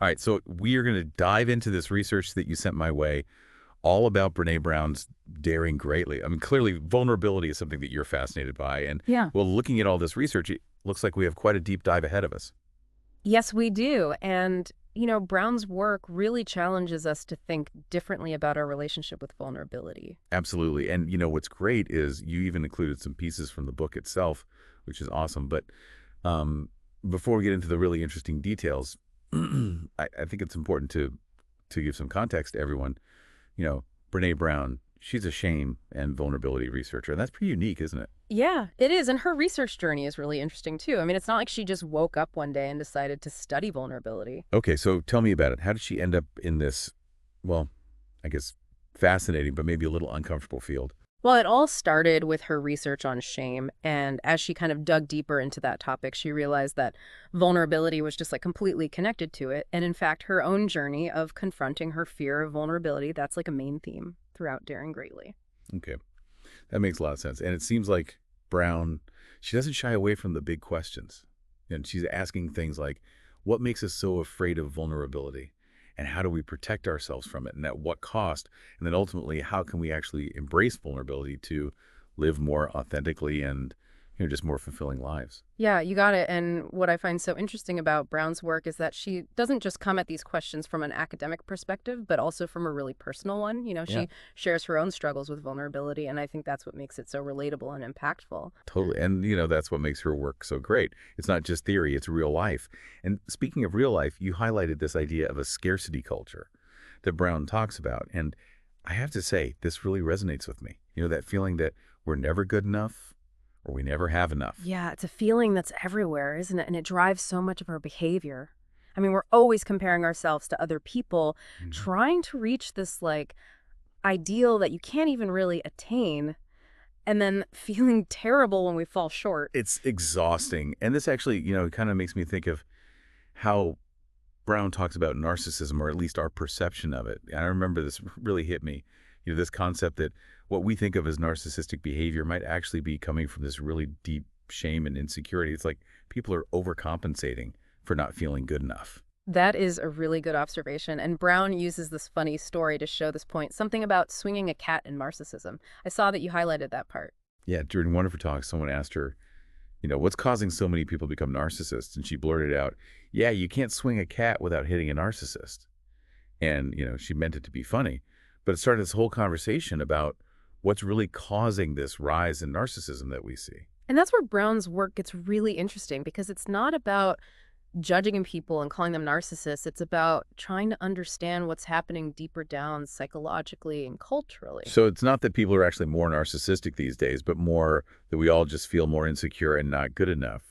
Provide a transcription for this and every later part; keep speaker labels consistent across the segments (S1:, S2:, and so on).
S1: All right, so we are going to dive into this research that you sent my way, all about Brené Brown's Daring Greatly. I mean, clearly, vulnerability is something that you're fascinated by. And,
S2: Yeah.
S1: well, looking at all this research, it looks like we have quite a deep dive ahead of us.
S2: Yes, we do. And, Brown's work really challenges us to think differently about our relationship with vulnerability.
S1: Absolutely. And, what's great is you even included some pieces from the book itself, which is awesome. But um, before we get into the really interesting details, I think it's important to give some context to everyone. Brene Brown, she's a shame and vulnerability researcher. And that's pretty unique, isn't it?
S2: Yeah, it is. And her research journey is really interesting, too. I mean, it's not like she just woke up one day and decided to study vulnerability.
S1: Okay, so tell me about it. How did she end up in this, well, I guess fascinating, but maybe a little uncomfortable field?
S2: Well, it all started with her research on shame. And as she kind of dug deeper into that topic, she realized that vulnerability was just like completely connected to it. And in fact, her own journey of confronting her fear of vulnerability, that's like a main theme throughout Daring Greatly.
S1: Okay, that makes a lot of sense. And it seems like Brown, she doesn't shy away from the big questions. And she's asking things like, what makes us so afraid of vulnerability? And how do we protect ourselves from it? And at what cost? And then ultimately, how can we actually embrace vulnerability to live more authentically and, just more fulfilling lives?
S2: Yeah, you got it. And what I find so interesting about Brown's work is that she doesn't just come at these questions from an academic perspective, but also from a really personal one.
S1: Yeah,
S2: She shares her own struggles with vulnerability, and I think that's what makes it so relatable and impactful.
S1: totally. And, that's what makes her work so great. It's not just theory, it's real life. And speaking of real life, you highlighted this idea of a scarcity culture that Brown talks about. And I have to say, this really resonates with me. That feeling that we're never good enough or we never have enough.
S2: Yeah, it's a feeling that's everywhere, isn't it? And it drives so much of our behavior. I mean, we're always comparing ourselves to other people,
S1: Mhm.
S2: trying to reach this like ideal that you can't even really attain, and then feeling terrible when we fall short.
S1: It's exhausting. And this actually, kind of makes me think of how Brown talks about narcissism, or at least our perception of it. I remember this really hit me. This concept that what we think of as narcissistic behavior might actually be coming from this really deep shame and insecurity. It's like people are overcompensating for not feeling good enough.
S2: That is a really good observation. And Brown uses this funny story to show this point, something about swinging a cat and narcissism. I saw that you highlighted that part.
S1: Yeah, during one of her talks, someone asked her, what's causing so many people to become narcissists? And she blurted out, yeah, you can't swing a cat without hitting a narcissist. And, she meant it to be funny. But it started this whole conversation about what's really causing this rise in narcissism that we see.
S2: And that's where Brown's work gets really interesting because it's not about judging people and calling them narcissists. It's about trying to understand what's happening deeper down psychologically and culturally.
S1: So it's not that people are actually more narcissistic these days, but more that we all just feel more insecure and not good enough.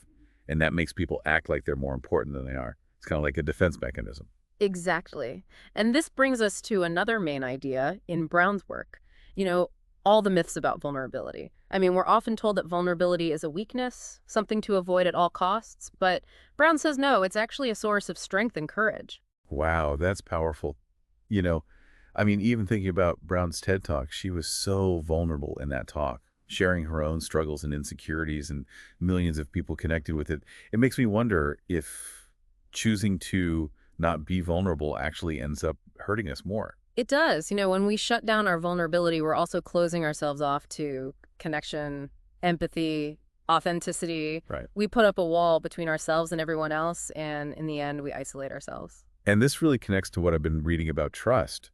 S1: And that makes people act like they're more important than they are. It's kind of like a defense mechanism.
S2: Exactly. And this brings us to another main idea in Brown's work. You know, all the myths about vulnerability. I mean, we're often told that vulnerability is a weakness, something to avoid at all costs, but Brown says no, it's actually a source of strength and courage.
S1: Wow, that's powerful. You know, I mean, even thinking about Brown's TED Talk, she was so vulnerable in that talk, sharing her own struggles and insecurities, and millions of people connected with it. It makes me wonder if choosing to not be vulnerable actually ends up hurting us more.
S2: It does. When we shut down our vulnerability, we're also closing ourselves off to connection, empathy, authenticity.
S1: Right.
S2: We put up a wall between ourselves and everyone else, and in the end, we isolate ourselves.
S1: And this really connects to what I've been reading about trust.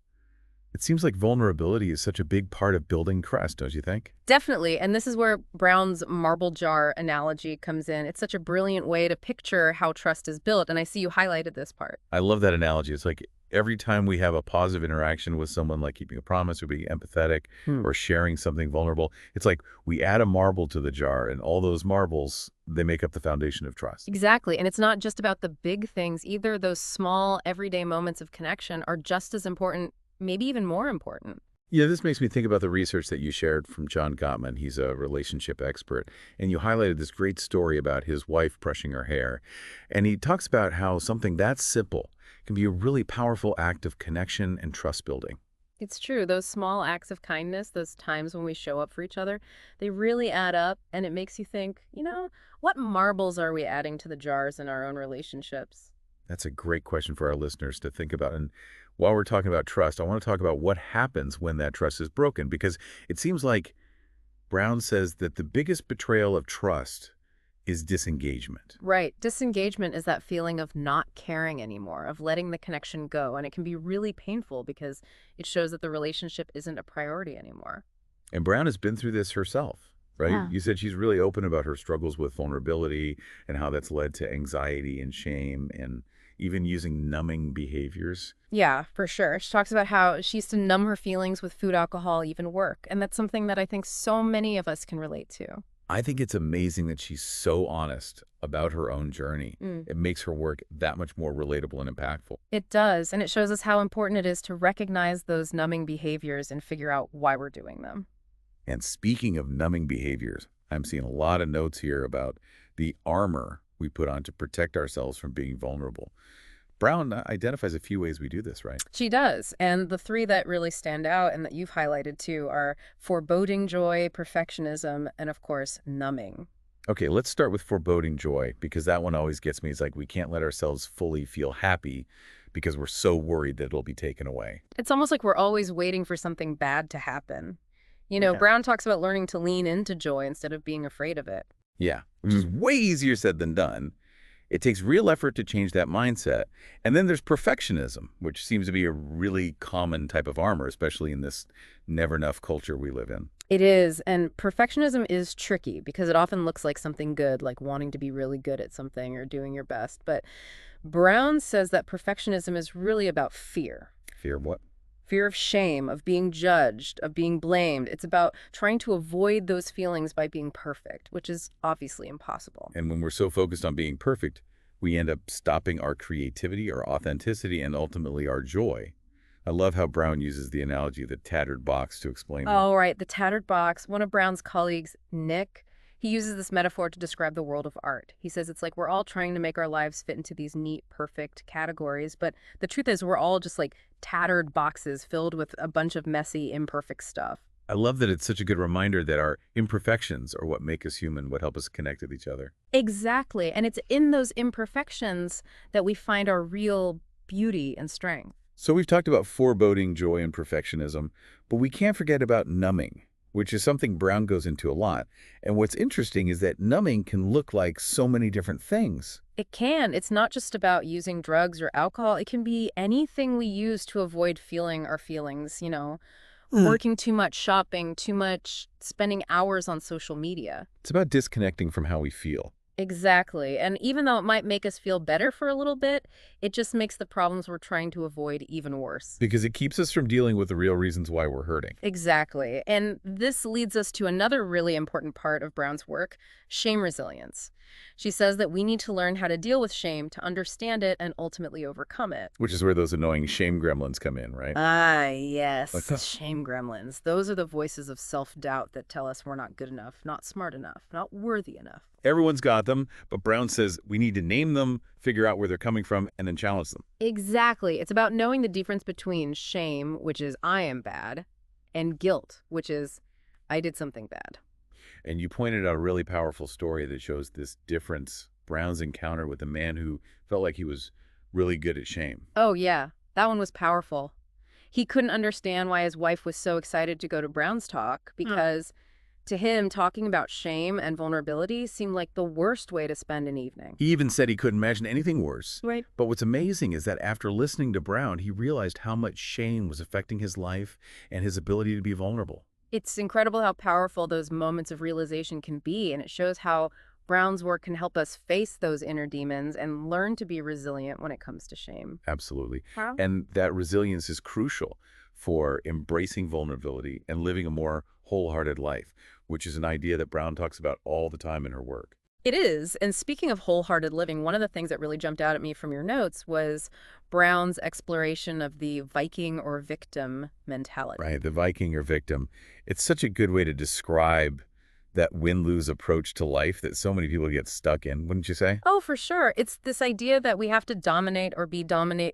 S1: It seems like vulnerability is such a big part of building trust, don't you think?
S2: Definitely. And this is where Brown's marble jar analogy comes in. It's such a brilliant way to picture how trust is built. And I see you highlighted this part.
S1: I love that analogy. It's like every time we have a positive interaction with someone, like keeping a promise or being empathetic
S2: Hmm.
S1: or sharing something vulnerable, it's like we add a marble to the jar, and all those marbles, they make up the foundation of trust.
S2: Exactly. And it's not just about the big things either. Those small, everyday moments of connection are just as important, maybe even more important.
S1: This makes me think about the research that you shared from John Gottman. He's a relationship expert. And you highlighted this great story about his wife brushing her hair. And he talks about how something that simple can be a really powerful act of connection and trust building.
S2: It's true. Those small acts of kindness, those times when we show up for each other, they really add up. And it makes you think, what marbles are we adding to the jars in our own relationships?
S1: That's a great question for our listeners to think about. And while we're talking about trust, I want to talk about what happens when that trust is broken, because it seems like Brown says that the biggest betrayal of trust is disengagement.
S2: Right. Disengagement is that feeling of not caring anymore, of letting the connection go. And it can be really painful because it shows that the relationship isn't a priority anymore.
S1: And Brown has been through this herself, right?
S2: Yeah.
S1: You said she's really open about her struggles with vulnerability and how that's led to anxiety and shame and even using numbing behaviors.
S2: Yeah, for sure. She talks about how she used to numb her feelings with food, alcohol, even work. And that's something that I think so many of us can relate to.
S1: I think it's amazing that she's so honest about her own journey.
S2: Mm.
S1: It makes her work that much more relatable and impactful.
S2: It does. And it shows us how important it is to recognize those numbing behaviors and figure out why we're doing them.
S1: And speaking of numbing behaviors, I'm seeing a lot of notes here about the armor we put on to protect ourselves from being vulnerable. Brown identifies a few ways we do this, right?
S2: She does. And the three that really stand out and that you've highlighted too are foreboding joy, perfectionism, and of course, numbing.
S1: Okay, let's start with foreboding joy, because that one always gets me. It's like we can't let ourselves fully feel happy because we're so worried that it'll be taken away.
S2: It's almost like we're always waiting for something bad to happen.
S1: Yeah.
S2: Brown talks about learning to lean into joy instead of being afraid of it.
S1: Yeah, which is way easier said than done. It takes real effort to change that mindset. And then there's perfectionism, which seems to be a really common type of armor, especially in this never enough culture we live in.
S2: It is, and perfectionism is tricky because it often looks like something good, like wanting to be really good at something or doing your best. But Brown says that perfectionism is really about fear.
S1: Fear of what?
S2: Fear of shame, of being judged, of being blamed. It's about trying to avoid those feelings by being perfect, which is obviously impossible.
S1: And when we're so focused on being perfect, we end up stopping our creativity, our authenticity, and ultimately our joy. I love how Brown uses the analogy of the tattered box to explain that.
S2: Oh, right. The tattered box. One of Brown's colleagues, Nick, he uses this metaphor to describe the world of art. He says it's like we're all trying to make our lives fit into these neat, perfect categories, but the truth is we're all just like tattered boxes filled with a bunch of messy, imperfect stuff.
S1: I love that it's such a good reminder that our imperfections are what make us human, what help us connect with each other.
S2: Exactly. And it's in those imperfections that we find our real beauty and strength.
S1: So we've talked about foreboding joy and perfectionism, but we can't forget about numbing, which is something Brown goes into a lot. And what's interesting is that numbing can look like so many different things.
S2: It can. It's not just about using drugs or alcohol. It can be anything we use to avoid feeling our feelings, working too much, shopping too much, spending hours on social media.
S1: It's about disconnecting from how we feel.
S2: Exactly. And even though it might make us feel better for a little bit, it just makes the problems we're trying to avoid even worse.
S1: Because it keeps us from dealing with the real reasons why we're hurting.
S2: Exactly. And this leads us to another really important part of Brown's work, shame resilience. She says that we need to learn how to deal with shame to understand it and ultimately overcome it.
S1: Which is where those annoying shame gremlins come in, right?
S2: Ah, yes.
S1: Like,
S2: Shame gremlins. Those are the voices of self-doubt that tell us we're not good enough, not smart enough, not worthy enough.
S1: Everyone's got them, but Brown says we need to name them, figure out where they're coming from, and then challenge them.
S2: Exactly. It's about knowing the difference between shame, which is I am bad, and guilt, which is I did something bad.
S1: And you pointed out a really powerful story that shows this difference, Brown's encounter with a man who felt like he was really good at shame.
S2: Oh, yeah. That one was powerful. He couldn't understand why his wife was so excited to go to Brown's talk because to him, talking about shame and vulnerability seemed like the worst way to spend an evening.
S1: He even said he couldn't imagine anything worse.
S2: Right.
S1: But what's amazing is that after listening to Brown, he realized how much shame was affecting his life and his ability to be vulnerable.
S2: It's incredible how powerful those moments of realization can be, and it shows how Brown's work can help us face those inner demons and learn to be resilient when it comes to shame.
S1: Absolutely.
S2: How?
S1: And that resilience is crucial for embracing vulnerability and living a more wholehearted life, which is an idea that Brown talks about all the time in her work.
S2: It is. And speaking of wholehearted living, one of the things that really jumped out at me from your notes was Brown's exploration of the Viking or victim mentality.
S1: Right, the Viking or victim. It's such a good way to describe that win-lose approach to life that so many people get stuck in, wouldn't you say?
S2: Oh, for sure. It's this idea that we have to dominate or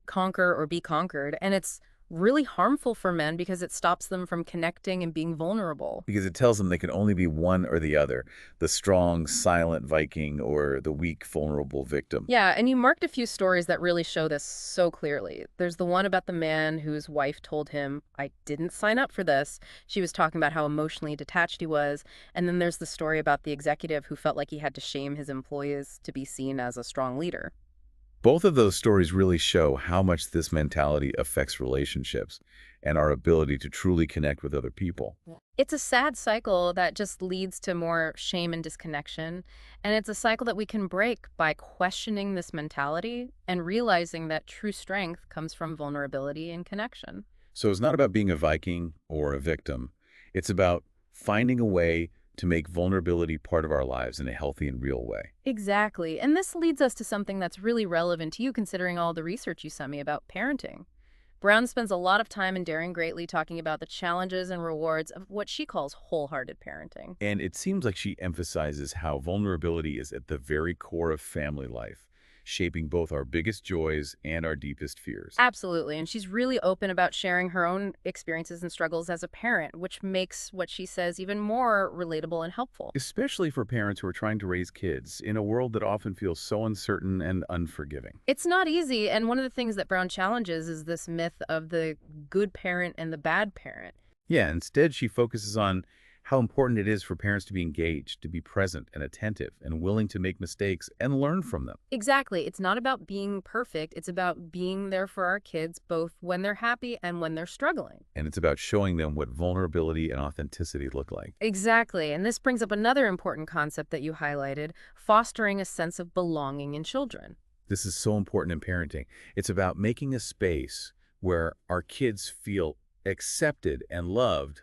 S2: conquer or be conquered. And it's really harmful for men because it stops them from connecting and being vulnerable.
S1: Because it tells them they can only be one or the other, the strong, silent Viking or the weak, vulnerable victim.
S2: Yeah, and you marked a few stories that really show this so clearly. There's the one about the man whose wife told him, I didn't sign up for this. She was talking about how emotionally detached he was. And then there's the story about the executive who felt like he had to shame his employees to be seen as a strong leader.
S1: Both of those stories really show how much this mentality affects relationships and our ability to truly connect with other people.
S2: Yeah. It's a sad cycle that just leads to more shame and disconnection. And it's a cycle that we can break by questioning this mentality and realizing that true strength comes from vulnerability and connection.
S1: So it's not about being a Viking or a victim. It's about finding a way to make vulnerability part of our lives in a healthy and real way.
S2: Exactly. And this leads us to something that's really relevant to you considering all the research you sent me about parenting. Brown spends a lot of time in Daring Greatly talking about the challenges and rewards of what she calls wholehearted parenting.
S1: And it seems like she emphasizes how vulnerability is at the very core of family life, shaping both our biggest joys and our deepest fears.
S2: Absolutely. And she's really open about sharing her own experiences and struggles as a parent, which makes what she says even more relatable and helpful.
S1: Especially for parents who are trying to raise kids in a world that often feels so uncertain and unforgiving.
S2: It's not easy, and one of the things that Brown challenges is this myth of the good parent and the bad parent.
S1: Yeah, instead she focuses on how important it is for parents to be engaged, to be present and attentive and willing to make mistakes and learn from them.
S2: Exactly. It's not about being perfect. It's about being there for our kids, both when they're happy and when they're struggling.
S1: And it's about showing them what vulnerability and authenticity look like.
S2: Exactly. And this brings up another important concept that you highlighted, fostering a sense of belonging in children.
S1: This is so important in parenting. It's about making a space where our kids feel accepted and loved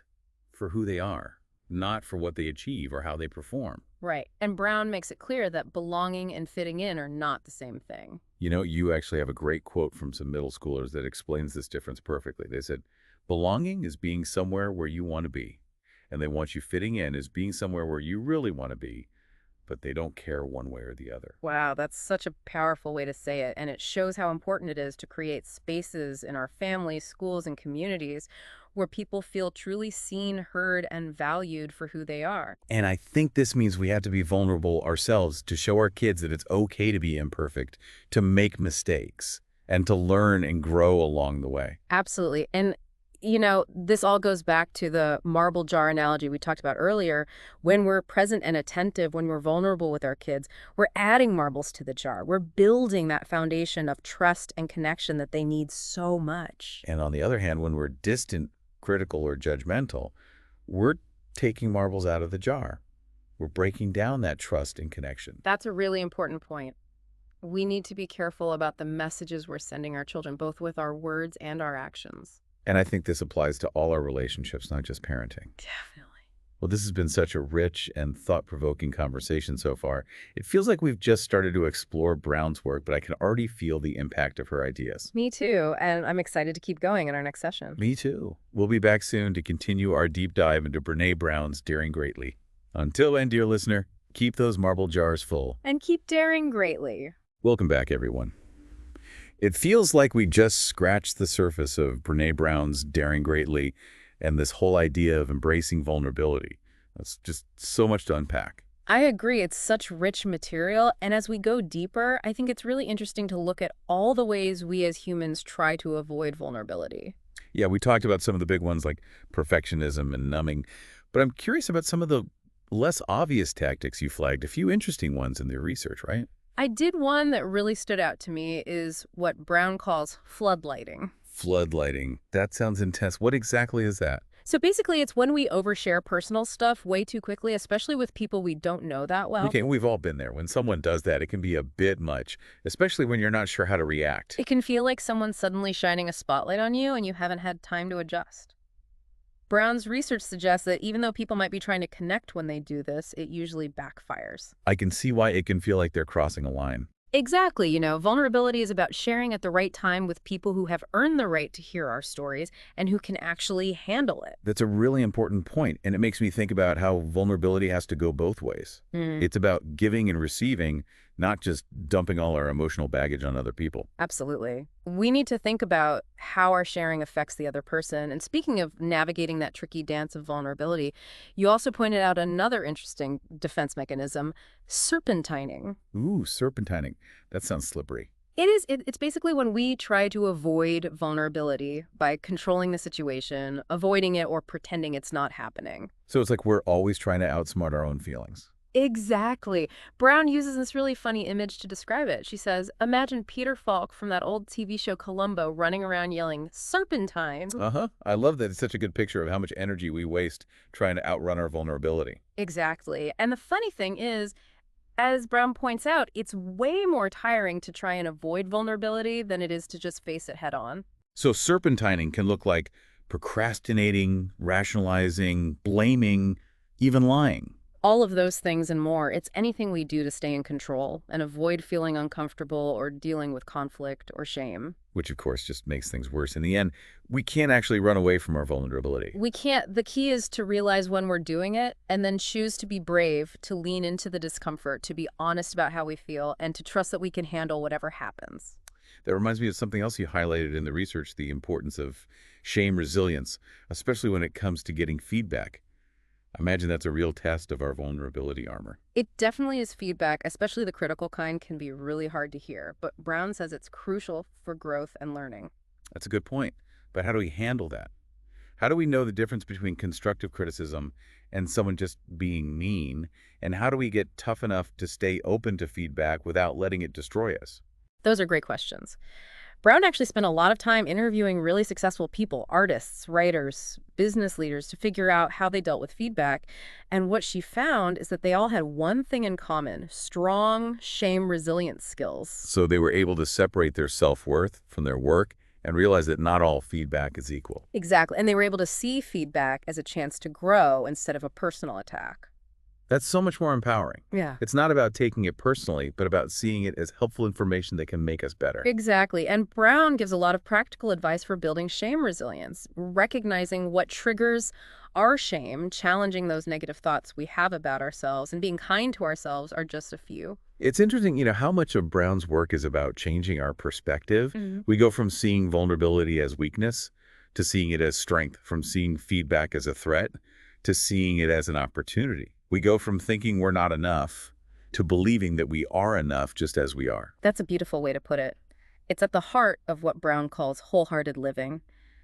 S1: for who they are, not for what they achieve or how they perform.
S2: Right. And Brown makes it clear that belonging and fitting in are not the same thing.
S1: You know, you actually have a great quote from some middle schoolers that explains this difference perfectly. They said, belonging is being somewhere where you want to be. And they want you fitting in as being somewhere where you really want to be, but they don't care one way or the other.
S2: Wow, that's such a powerful way to say it. And it shows how important it is to create spaces in our families, schools, and communities where people feel truly seen, heard, and valued for who they are.
S1: And I think this means we have to be vulnerable ourselves to show our kids that it's okay to be imperfect, to make mistakes, and to learn and grow along the way.
S2: Absolutely. And this all goes back to the marble jar analogy we talked about earlier. When we're present and attentive, when we're vulnerable with our kids, we're adding marbles to the jar. We're building that foundation of trust and connection that they need so much.
S1: And on the other hand, when we're distant, critical, or judgmental, we're taking marbles out of the jar. We're breaking down that trust and connection.
S2: That's a really important point. We need to be careful about the messages we're sending our children, both with our words and our actions.
S1: And I think this applies to all our relationships, not just parenting.
S2: Definitely.
S1: Well, this has been such a rich and thought-provoking conversation so far. It feels like we've just started to explore Brown's work, but I can already feel the impact of her ideas.
S2: Me too. And I'm excited to keep going in our next session.
S1: Me too. We'll be back soon to continue our deep dive into Brené Brown's Daring Greatly. Until then, dear listener, keep those marble jars full.
S2: And keep daring greatly.
S1: Welcome back, everyone. It feels like we just scratched the surface of Brené Brown's Daring Greatly and this whole idea of embracing vulnerability. That's just so much to unpack.
S2: I agree. It's such rich material. And as we go deeper, I think it's really interesting to look at all the ways we as humans try to avoid vulnerability.
S1: Yeah, we talked about some of the big ones like perfectionism and numbing, but I'm curious about some of the less obvious tactics you flagged, a few interesting ones in their research, right?
S2: I did one that really stood out to me is what Brown calls floodlighting.
S1: Floodlighting. That sounds intense. What exactly is that?
S2: So basically, it's when we overshare personal stuff way too quickly, especially with people we don't know that well.
S1: Okay, we've all been there. When someone does that, it can be a bit much, especially when you're not sure how to react.
S2: It can feel like someone's suddenly shining a spotlight on you and you haven't had time to adjust. Brown's research suggests that even though people might be trying to connect when they do this, it usually backfires.
S1: I can see why it can feel like they're crossing a line.
S2: Exactly. Vulnerability is about sharing at the right time with people who have earned the right to hear our stories and who can actually handle it.
S1: That's a really important point, and it makes me think about how vulnerability has to go both ways. It's about giving and receiving, not just dumping all our emotional baggage on other people.
S2: Absolutely. We need to think about how our sharing affects the other person. And speaking of navigating that tricky dance of vulnerability, you also pointed out another interesting defense mechanism, serpentining.
S1: Ooh, serpentining. That sounds slippery.
S2: It's basically when we try to avoid vulnerability by controlling the situation, avoiding it, or pretending it's not happening.
S1: So it's like we're always trying to outsmart our own feelings.
S2: Exactly. Brown uses this really funny image to describe it. She says, imagine Peter Falk from that old TV show Columbo running around yelling, serpentine.
S1: Uh-huh. I love that. It's such a good picture of how much energy we waste trying to outrun our vulnerability.
S2: Exactly. And the funny thing is, as Brown points out, it's way more tiring to try and avoid vulnerability than it is to just face it head on.
S1: So serpentining can look like procrastinating, rationalizing, blaming, even lying,
S2: All of those things and more, it's anything we do to stay in control and avoid feeling uncomfortable or dealing with conflict or shame.
S1: which of course just makes things worse. In the end, we can't actually run away from our vulnerability.
S2: We can't, the key is to realize when we're doing it and then choose to be brave, to lean into the discomfort, to be honest about how we feel, and to trust that we can handle whatever happens.
S1: That reminds me of something else you highlighted in the research, the importance of shame resilience, especially when it comes to getting feedback. I imagine that's a real test of our vulnerability armor.
S2: It definitely is feedback, especially the critical kind, can be really hard to hear, but Brown says it's crucial for growth and learning.
S1: That's a good point. But how do we handle that? How do we know the difference between constructive criticism and someone just being mean? And how do we get tough enough to stay open to feedback without letting it destroy us?
S2: Those are great questions. Brown actually spent a lot of time interviewing really successful people, artists, writers, business leaders, to figure out how they dealt with feedback. And what she found is that they all had one thing in common: strong shame resilience skills.
S1: So they were able to separate their self-worth from their work and realize that not all feedback is equal.
S2: Exactly. And they were able to see feedback as a chance to grow instead of a personal attack.
S1: That's so much more empowering.
S2: Yeah.
S1: It's not about taking it personally, but about seeing it as helpful information that can make us better.
S2: Exactly. And Brown gives a lot of practical advice for building shame resilience, recognizing what triggers our shame, challenging those negative thoughts we have about ourselves, and being kind to ourselves are just a few.
S1: It's interesting, how much of Brown's work is about changing our perspective.
S2: Mhm.
S1: We go from seeing vulnerability as weakness to seeing it as strength, from seeing feedback as a threat to seeing it as an opportunity. We go from thinking we're not enough to believing that we are enough just as we are.
S2: That's a beautiful way to put it. It's at the heart of what Brown calls wholehearted living,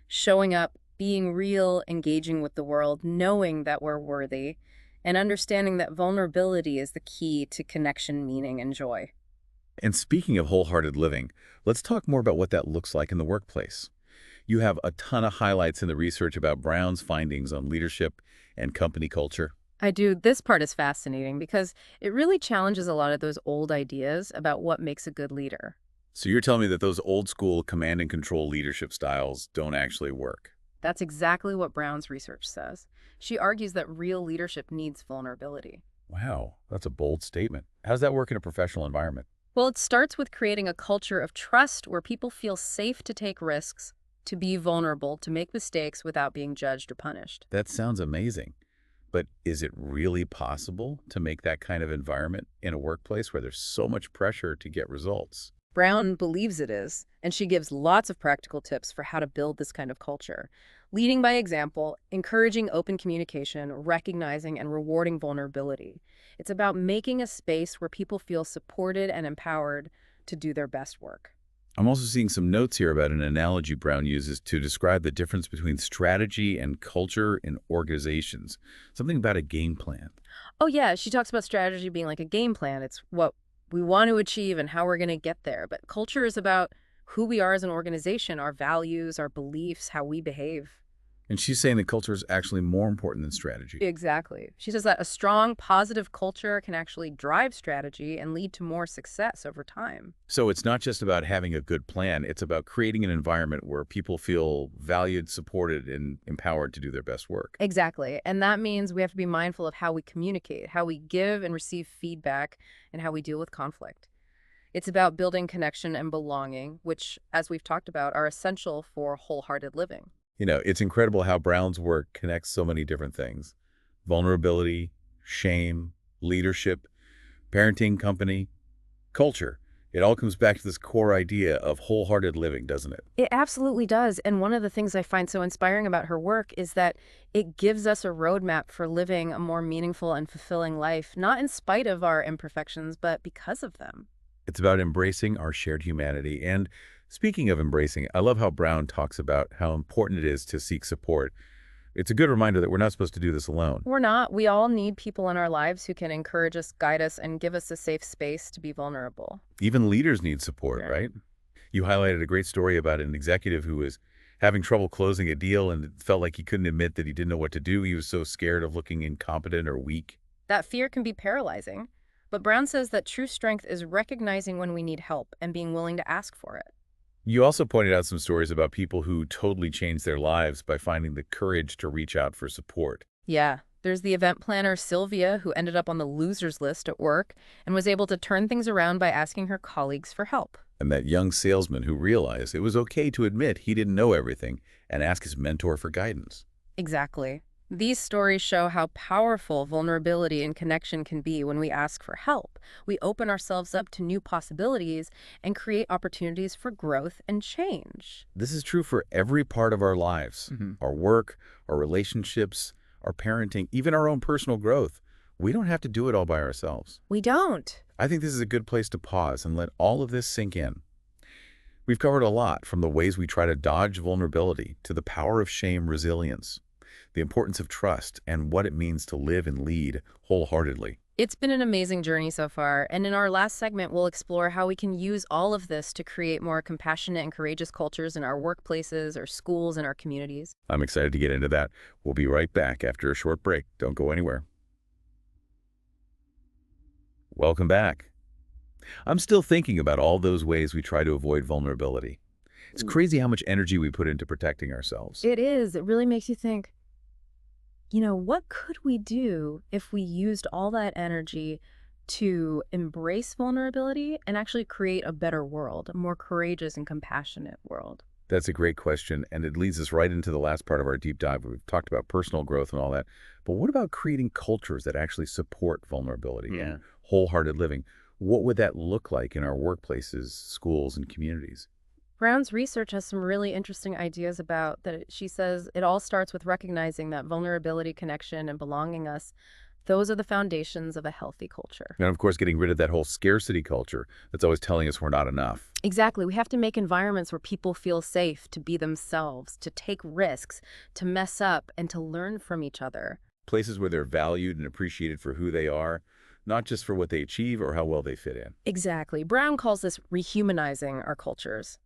S2: showing up, being real, engaging with the world, knowing that we're worthy, and understanding that vulnerability is the key to connection, meaning, and joy.
S1: And speaking of wholehearted living, let's talk more about what that looks like in the workplace. You have a ton of highlights in the research about Brown's findings on leadership and company culture.
S2: I do. This part is fascinating because it really challenges a lot of those old ideas about what makes a good leader.
S1: So you're telling me that those old school command and control leadership styles don't actually work?
S2: That's exactly what Brown's research says. She argues that real leadership needs vulnerability.
S1: Wow, that's a bold statement. How does that work in a professional environment?
S2: Well, it starts with creating a culture of trust where people feel safe to take risks, to be vulnerable, to make mistakes without being judged or punished.
S1: That sounds amazing. But is it really possible to make that kind of environment in a workplace where there's so much pressure to get results?
S2: Brown believes it is, and she gives lots of practical tips for how to build this kind of culture. Leading by example, encouraging open communication, recognizing and rewarding vulnerability. It's about making a space where people feel supported and empowered to do their best work.
S1: I'm also seeing some notes here about an analogy Brown uses to describe the difference between strategy and culture in organizations. Something about a game plan.
S2: Oh yeah, she talks about strategy being like a game plan. It's what we want to achieve and how we're going to get there. But culture is about who we are as an organization, our values, our beliefs, how we behave.
S1: And she's saying that culture is actually more important than strategy.
S2: Exactly. She says that a strong, positive culture can actually drive strategy and lead to more success over time.
S1: So it's not just about having a good plan, it's about creating an environment where people feel valued, supported, and empowered to do their best work.
S2: Exactly. And that means we have to be mindful of how we communicate, how we give and receive feedback, and how we deal with conflict. It's about building connection and belonging, which, as we've talked about, are essential for wholehearted living.
S1: It's incredible how Brown's work connects so many different things. Vulnerability, shame, leadership, parenting, company, culture. It all comes back to this core idea of wholehearted living, doesn't it?
S2: It absolutely does. And one of the things I find so inspiring about her work is that it gives us a roadmap for living a more meaningful and fulfilling life, not in spite of our imperfections, but because of them.
S1: It's about embracing our shared humanity. And speaking of embracing, I love how Brown talks about how important it is to seek support. It's a good reminder that we're not supposed to do this alone.
S2: We're not. We all need people in our lives who can encourage us, guide us, and give us a safe space to be vulnerable.
S1: Even leaders need support,
S2: Right.
S1: right? You highlighted a great story about an executive who was having trouble closing a deal and it felt like he couldn't admit that he didn't know what to do. He was so scared of looking incompetent or weak.
S2: That fear can be paralyzing. But Brown says that true strength is recognizing when we need help and being willing to ask for it.
S1: You also pointed out some stories about people who totally changed their lives by finding the courage to reach out for support.
S2: Yeah. There's the event planner Sylvia, who ended up on the losers list at work and was able to turn things around by asking her colleagues for help.
S1: And that young salesman who realized it was okay to admit he didn't know everything and ask his mentor for guidance.
S2: Exactly. These stories show how powerful vulnerability and connection can be when we ask for help. We open ourselves up to new possibilities and create opportunities for growth and change.
S1: This is true for every part of our lives, our work, our relationships, our parenting, even our own personal growth. We don't have to do it all by ourselves.
S2: We don't.
S1: I think this is a good place to pause and let all of this sink in. We've covered a lot, from the ways we try to dodge vulnerability to the power of shame resilience, the importance of trust, and what it means to live and lead wholeheartedly.
S2: It's been an amazing journey so far, and in our last segment, we'll explore how we can use all of this to create more compassionate and courageous cultures in our workplaces, our schools, and our communities.
S1: I'm excited to get into that. We'll be right back after a short break. Don't go anywhere. Welcome back. I'm still thinking about all those ways we try to avoid vulnerability. It's crazy how much energy we put into protecting ourselves.
S2: It is. It really makes you think, what could we do if we used all that energy to embrace vulnerability and actually create a better world, a more courageous and compassionate world?
S1: That's a great question, and it leads us right into the last part of our deep dive. We've talked about personal growth and all that, but what about creating cultures that actually support vulnerability and wholehearted living? What would that look like in our workplaces, schools, and communities?
S2: Brown's research has some really interesting ideas about that. She says it all starts with recognizing that vulnerability, connection, and belonging us, those are the foundations of a healthy culture.
S1: And of course, getting rid of that whole scarcity culture that's always telling us we're not enough.
S2: Exactly. We have to make environments where people feel safe to be themselves, to take risks, to mess up, and to learn from each other.
S1: Places where they're valued and appreciated for who they are, not just for what they achieve or how well they fit in.
S2: Exactly. Brown calls this rehumanizing our cultures.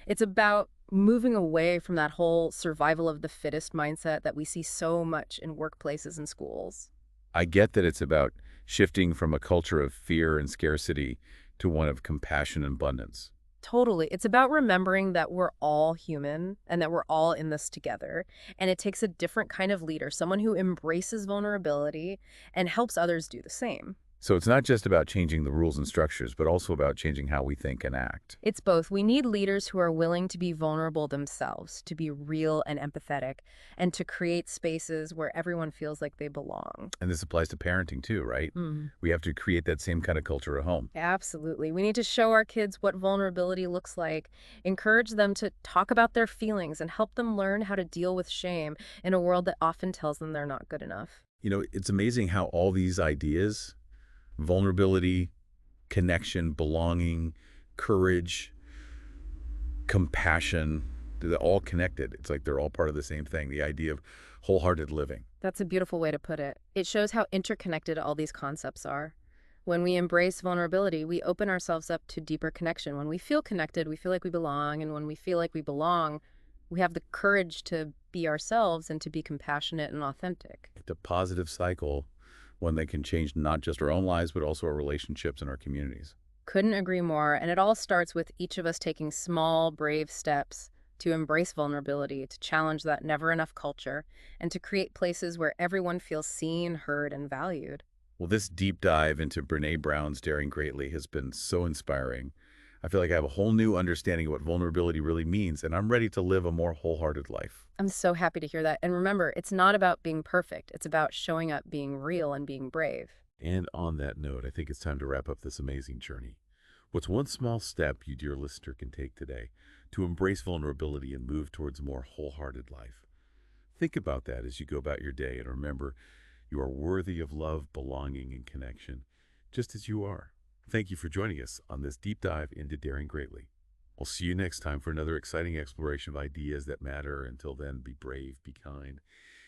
S2: It's about moving away from that whole survival of the fittest mindset that we see so much in workplaces and schools.
S1: I get that it's about shifting from a culture of fear and scarcity to one of compassion and abundance.
S2: Totally. It's about remembering that we're all human and that we're all in this together. And it takes a different kind of leader, someone who embraces vulnerability and helps others do the same.
S1: So it's not just about changing the rules and structures, but also about changing how we think and act.
S2: It's both. We need leaders who are willing to be vulnerable themselves, to be real and empathetic, and to create spaces where everyone feels like they belong.
S1: And this applies to parenting too, right?
S2: Mm.
S1: We have to create that same kind of culture at home.
S2: Absolutely. We need to show our kids what vulnerability looks like, encourage them to talk about their feelings, and help them learn how to deal with shame in a world that often tells them they're not good enough.
S1: You know, it's amazing how all these ideas, vulnerability, connection, belonging, courage, compassion, they're all connected. It's like they're all part of the same thing, the idea of wholehearted living.
S2: That's a beautiful way to put it. It shows how interconnected all these concepts are. When we embrace vulnerability, we open ourselves up to deeper connection. When we feel connected, we feel like we belong. And when we feel like we belong, we have the courage to be ourselves and to be compassionate and authentic.
S1: It's a positive cycle, one that can change not just our own lives, but also our relationships and our communities.
S2: Couldn't agree more. And it all starts with each of us taking small, brave steps to embrace vulnerability, to challenge that never enough culture, and to create places where everyone feels seen, heard, and valued.
S1: Well, this deep dive into Brené Brown's Daring Greatly has been so inspiring. I feel like I have a whole new understanding of what vulnerability really means, and I'm ready to live a more wholehearted life.
S2: I'm so happy to hear that. And remember, it's not about being perfect. It's about showing up, being real, and being brave.
S1: And on that note, I think it's time to wrap up this amazing journey. What's one small step you, dear listener, can take today to embrace vulnerability and move towards a more wholehearted life? Think about that as you go about your day and remember you are worthy of love, belonging, and connection, just as you are. Thank you for joining us on this deep dive into daring greatly. We'll see you next time for another exciting exploration of ideas that matter. Until then, be brave, be kind,